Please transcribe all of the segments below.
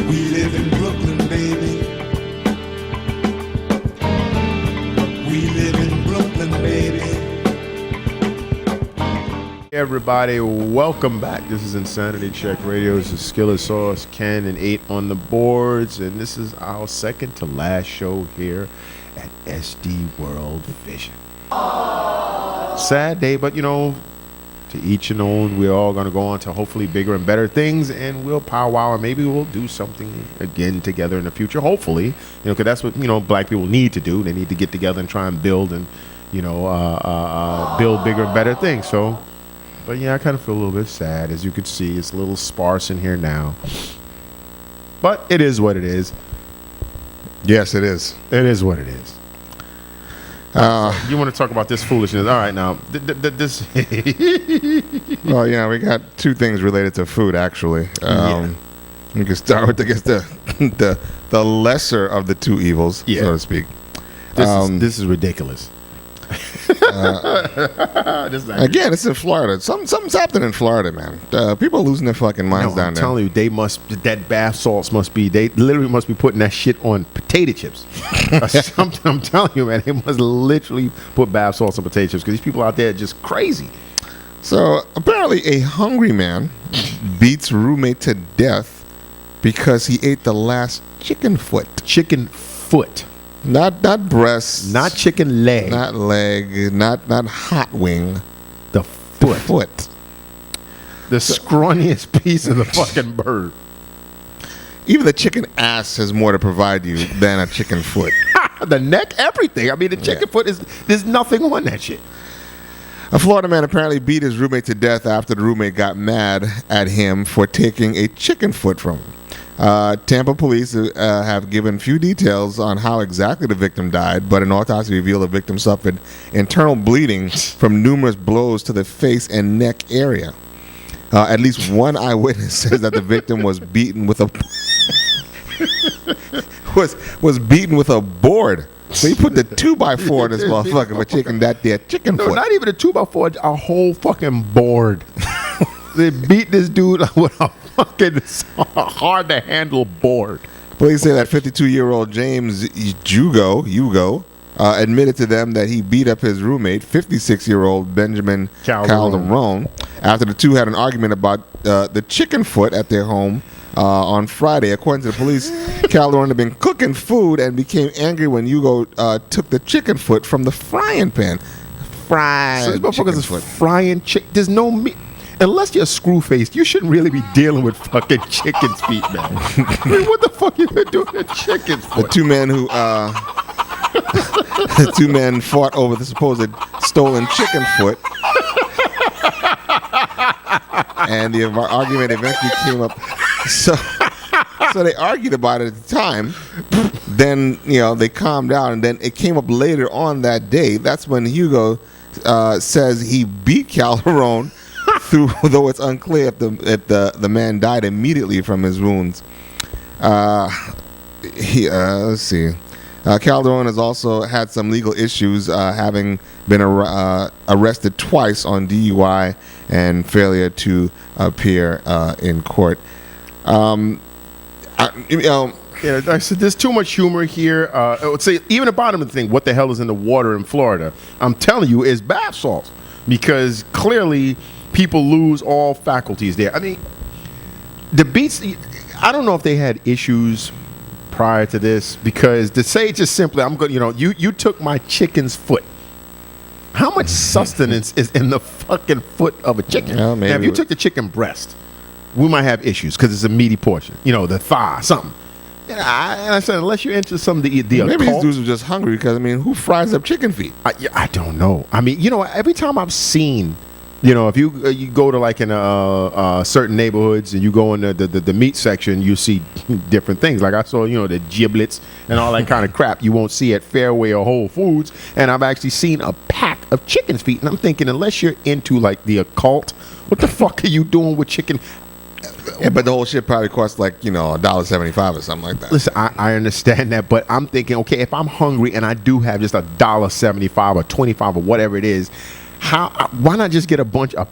We live in Brooklyn, baby. We live in Brooklyn, baby. Hey everybody, welcome back. This is Insanity Check Radio. This is Skillet Sauce, Ken, and 8 on the boards. And this is our second to last show here at SD World Vision. Sad day, but you know, to each and own, we're all going to go on to hopefully bigger and better things, and we'll powwow, and maybe we'll do something again together in the future, hopefully, you know, because that's what, you know, black people need to do. They need to get together and try and build and, you know, build bigger and better things. So, but yeah, I kind of feel a little bit sad. As you can see, it's a little sparse in here now, but it is what it is. Yes, it is. It is what it is. You want to talk about this foolishness? All right, now this. Well, yeah, we got two things related to food, actually. We can start with, I guess, the lesser of the two evils, so to speak. This is ridiculous. Again, it's in Florida. Something's happening in Florida, man. People are losing their fucking minds down there. I'm telling you, that bath salts they literally must be putting that shit on potato chips. Something, I'm telling you, man, they must literally put bath salts on potato chips because these people out there are just crazy. So apparently a hungry man beats roommate to death because he ate the last chicken foot. Chicken foot. Not breast. Not chicken leg. Not leg. Not hot wing. The foot. Foot. The scrawniest piece of the fucking bird. Even the chicken ass has more to provide you than a chicken foot. The neck, everything. I mean, the chicken foot there's nothing on that shit. A Florida man apparently beat his roommate to death after the roommate got mad at him for taking a chicken foot from him. Tampa police have given few details on how exactly the victim died, but an autopsy revealed the victim suffered internal bleeding from numerous blows to the face and neck area. At least one eyewitness says that the victim was beaten with a was beaten with a board. So he put the 2x4 in this motherfucker for taking that there chicken foot. No, not even a 2x4, a whole fucking board. They beat this dude with a fucking hard to handle board. Police say that 52-year-old James Hugo admitted to them that he beat up his roommate, 56-year-old Benjamin Calderon, after the two had an argument about the chicken foot at their home on Friday. According to the police, Calderon had been cooking food and became angry when Hugo took the chicken foot from the frying pan. So these motherfuckers is frying chicken. There's no meat. Unless you're screw-faced, you shouldn't really be dealing with fucking chicken's feet, man. I mean, what the fuck you been doing to chicken's foot? The two men fought over the supposed stolen chicken foot. And the argument eventually came up. So they argued about it at the time. Then, you know, they calmed down, and then it came up later on that day. That's when Hugo says he beat Calderon, though it's unclear if the man died immediately from his wounds. Let's see. Calderon has also had some legal issues, having been arrested twice on DUI and failure to appear in court. Yeah, I said there's too much humor here. I would say even the bottom of the thing, what the hell is in the water in Florida? I'm telling you, is bath salts, because clearly people lose all faculties there. I mean, the beats, I don't know if they had issues prior to this, because to say just simply, I'm going, you know, you took my chicken's foot. How much sustenance is in the fucking foot of a chicken? Well, maybe now, if you took the chicken breast, we might have issues because it's a meaty portion. You know, the thigh, something. And I said, unless you're into some of the maybe occult, these dudes are just hungry, because, I mean, who fries up chicken feet? I don't know. I mean, you know, every time I've seen, you know, if you go to like in certain neighborhoods and you go in the meat section, you see different things. Like I saw, you know, the giblets and all that kind of crap you won't see at Fairway or Whole Foods. And I've actually seen a pack of chicken's feet. And I'm thinking, unless you're into like the occult, what the fuck are you doing with chicken? Yeah, but the whole shit probably costs like, you know, $1.75 or something like that. Listen, I understand that, but I'm thinking, okay, if I'm hungry and I do have just $1.75 or $25 or whatever it is, Why not just get a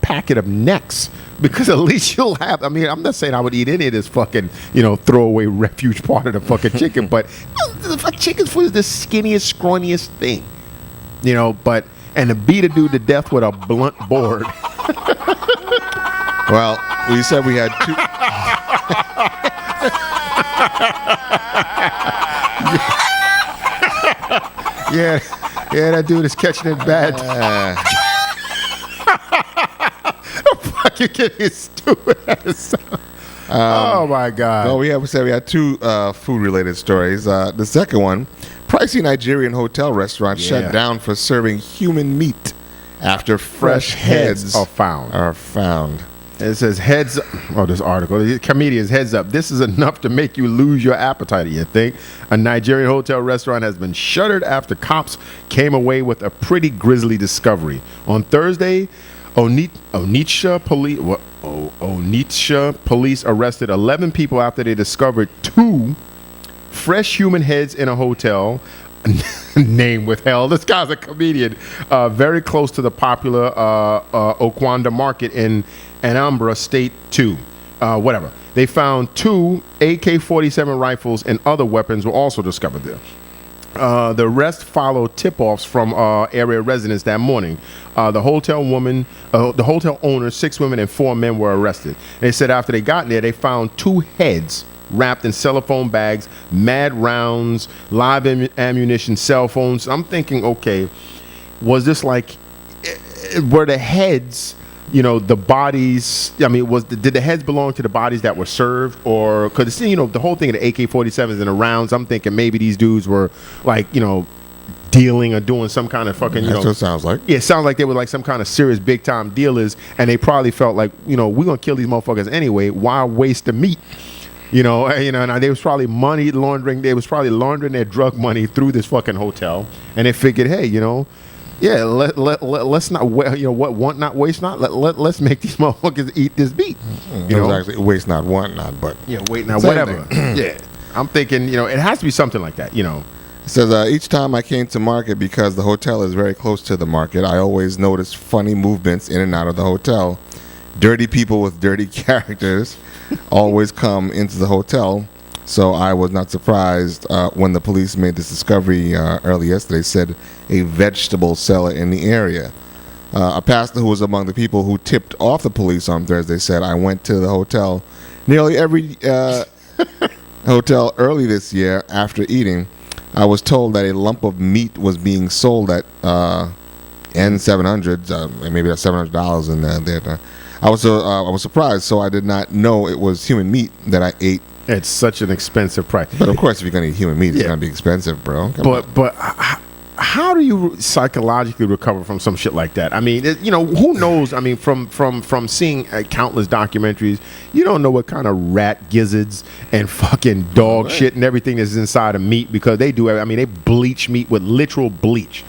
packet of necks? Because at least you'll have. I mean, I'm not saying I would eat any of this fucking, throwaway refuge part of the fucking chicken, but the chicken's foot is the skinniest, scrawniest thing, But to beat a dude to death with a blunt board. Well, we said we had two. Yeah, that dude is catching it bad. Fuck, you get his stupid ass. Oh my God. No, we had two food-related stories. The second one, pricey Nigerian hotel restaurant shut down for serving human meat after fresh heads are found. It says heads. Oh, this article. The comedians heads up. This is enough to make you lose your appetite. You think? A Nigerian hotel restaurant has been shuttered after cops came away with a pretty grisly discovery. On Thursday, Onitsha police arrested 11 people after they discovered 2 fresh human heads in a hotel. Name withheld. This guy's a comedian. Very close to the popular Ose-Okwodu market in Anambra State 2. Whatever. They found 2 AK-47 rifles and other weapons were also discovered there. The rest followed tip-offs from area residents that morning. The hotel owner, 6 women and 4 men were arrested. They said after they got there, they found 2 heads wrapped in cellophane bags, mad rounds, live ammunition, cell phones. I'm thinking, okay, was this like, were the heads, the bodies, did the heads belong to the bodies that were served? Or, because, the whole thing of the AK-47s and the rounds, I'm thinking maybe these dudes were like, dealing or doing some kind of fucking, That's what it sounds like. Yeah, it sounds like they were like some kind of serious big time dealers, and they probably felt like, we're going to kill these motherfuckers anyway. Why waste the meat? And they was probably money laundering. They was probably laundering their drug money through this fucking hotel, and they figured, hey, let's not, want not, waste not. Let's make these motherfuckers eat this meat. It was actually waste not, want not, but wait not, whatever. Yeah, I'm thinking, it has to be something like that. It says, each time I came to market, because the hotel is very close to the market, I always noticed funny movements in and out of the hotel. Dirty people with dirty characters always come into the hotel, so I was not surprised when the police made this discovery early yesterday. Said a vegetable seller in the area. A pastor who was among the people who tipped off the police on Thursday said, I went to the hotel nearly every hotel early this year after eating. I was told that a lump of meat was being sold at N700s, maybe that's $700 in there. I was surprised, so I did not know it was human meat that I ate. It's such an expensive price. But of course, if you're gonna eat human meat, it's gonna be expensive, bro. But how do you psychologically recover from some shit like that? I mean, who knows? I mean, from seeing countless documentaries, you don't know what kind of rat gizzards and fucking dog shit and everything that's inside of meat, because they do. I mean, they bleach meat with literal bleach.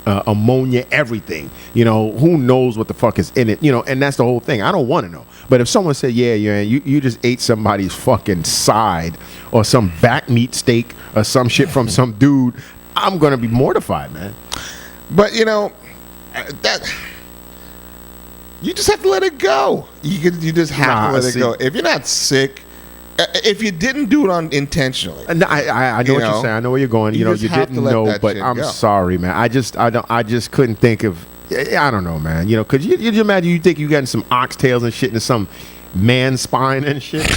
Ammonia, everything. Who knows what the fuck is in it? And that's the whole thing. I don't want to know. But if someone said, you just ate somebody's fucking side or some back meat steak or some shit from some dude, I'm gonna be mortified, man. But that you just have to let it go. You just have to let it go. If you're not sick. If you didn't do it intentionally, I know what you're saying. I know where you're going. You didn't know, but I'm sorry, man. I just couldn't think of. I don't know, man. Because you imagine you think you getting some oxtails and shit and some man spine and shit.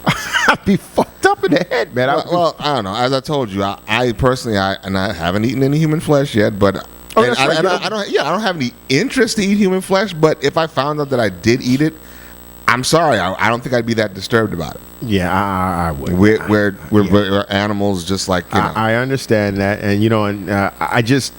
I'd be fucked up in the head, man. Well, I don't know. As I told you, I personally, I haven't eaten any human flesh yet, but. I don't have any interest to eat human flesh. But if I found out that I did eat it, I'm sorry. I don't think I'd be that disturbed about it. Yeah, I would. We're animals, just like I understand that, and I just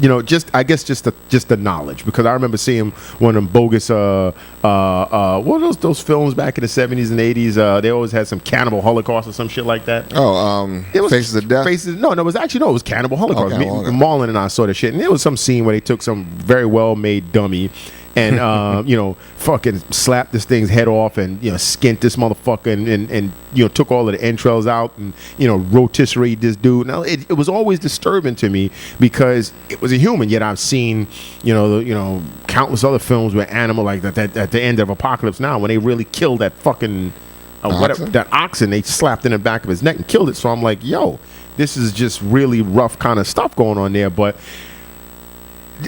I guess just the knowledge, because I remember seeing one of them bogus what are those films back in the 70s and 80s? They always had some cannibal holocaust or some shit like that. It was Faces of Death. It was Cannibal Holocaust. Marlon and I saw the shit, and there was some scene where they took some very well made dummy and fucking slapped this thing's head off and skint this motherfucker and took all of the entrails out and rotisserie this dude. Now it was always disturbing to me because it was a human. Yet I've seen countless other films where animal like that at the end of Apocalypse Now when they really killed that fucking that oxen, they slapped in the back of his neck and killed it. So I'm like, yo, this is just really rough kind of stuff going on there. But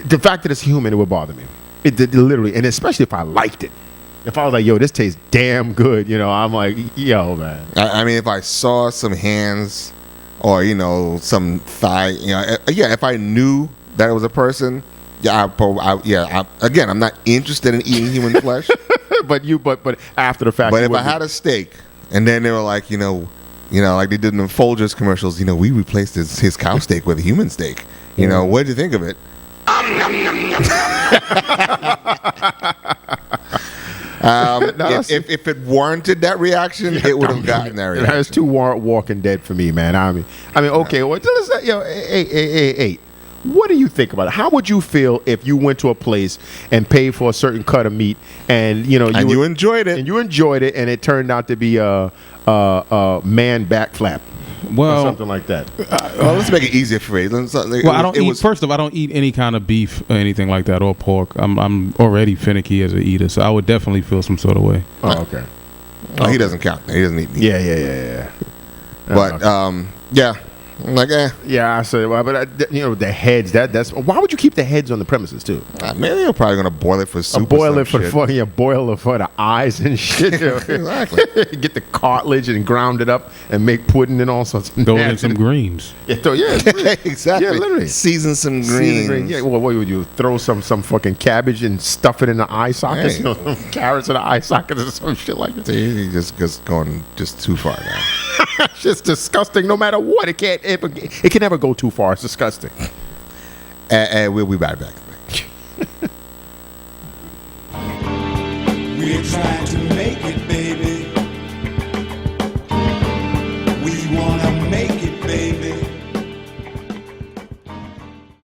the fact that it's human, it would bother me. It literally, and especially if I liked it. If I was like, yo, this tastes damn good, I'm like, yo, man. I mean, if I saw some hands or, some thigh, if I knew that it was a person, again, I'm not interested in eating human flesh. but after the fact. But if I had a steak and then they were like, like they did in the Folgers commercials, we replaced his cow steak with a human steak. What did you think of it? If it warranted that reaction, it would have gotten that reaction. It's too Walking Dead for me, man. I mean, okay. Well, tell us that, hey. What do you think about it? How would you feel if you went to a place and paid for a certain cut of meat and you enjoyed it, and it turned out to be a man back flap? Or something like that. Well, let's make it easier for you. I don't eat. First of all, I don't eat any kind of beef or anything like that, or pork. I'm already finicky as an eater, so I would definitely feel some sort of way. Oh, okay. Oh, he doesn't count. He doesn't eat meat. Yeah. But yeah. I'm like, yeah, I said, well, but the heads. That's why would you keep the heads on the premises too? Maybe they're probably gonna boil it for soup. Boil it for the fucking boil it for the eyes and shit. Exactly. Get the cartilage and ground it up and make pudding and all sorts. Throw in some greens. Yeah, exactly. Yeah, literally. Season some greens. Yeah. Well, what would you throw some fucking cabbage and stuff it in the eye sockets? Hey. Carrots in the eye sockets or some shit like that. He just going just too far now. It's just disgusting. No matter what, it can never go too far. It's disgusting. And we'll be right back. We're trying to